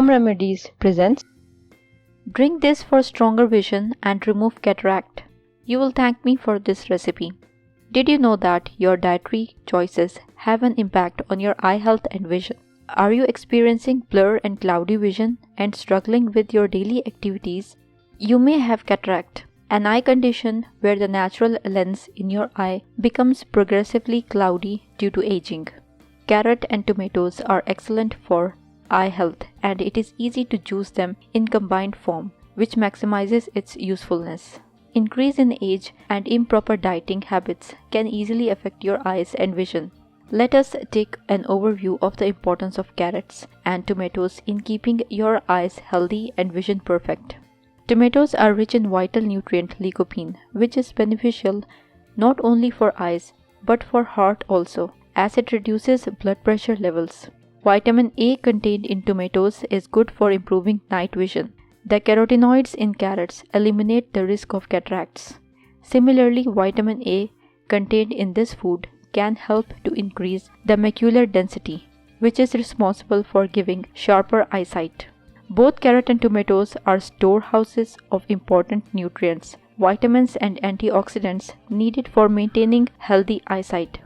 Home Remedies presents. Drink this for stronger vision and remove cataract. You will thank me for this recipe. Did you know that your dietary choices have an impact on your eye health and vision? Are you experiencing blur and cloudy vision and struggling with your daily activities? You may have cataract, an eye condition where the natural lens in your eye becomes progressively cloudy due to aging. Carrot and tomatoes are excellent for eye health, and it is easy to juice them in combined form, which maximizes its usefulness. Increase in age and improper dieting habits can easily affect your eyes and vision. Let us take an overview of the importance of carrots and tomatoes in keeping your eyes healthy and vision perfect. Tomatoes are rich in vital nutrient lycopene, which is beneficial not only for eyes but for heart also, as it reduces blood pressure levels. Vitamin A contained in tomatoes is good for improving night vision. The carotenoids in carrots eliminate the risk of cataracts. Similarly, vitamin A contained in this food can help to increase the macular density, which is responsible for giving sharper eyesight. Both carrot and tomatoes are storehouses of important nutrients, vitamins and antioxidants needed for maintaining healthy eyesight.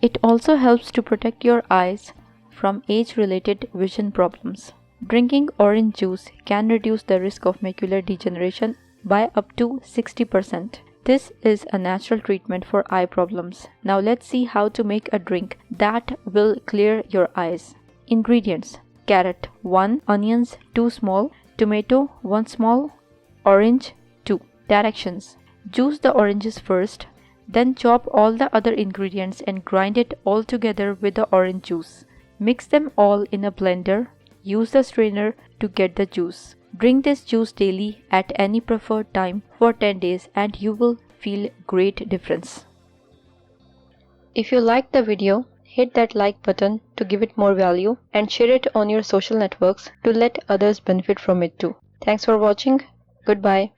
It also helps to protect your eyes from age-related vision problems. Drinking orange juice can reduce the risk of macular degeneration by up to 60%. This is a natural treatment for eye problems. Now let's see how to make a drink that will clear your eyes. Ingredients: carrot 1, onions 2 small, tomato 1 small, orange 2. Directions: juice the oranges first, then chop all the other ingredients and grind it all together with the orange juice. Mix them all in a blender. Use the strainer to get the juice. Drink this juice daily at any preferred time for 10 days and you will feel great difference. If you liked the video, hit that like button to give it more value and share it on your social networks to let others benefit from it too. Thanks for watching. Goodbye.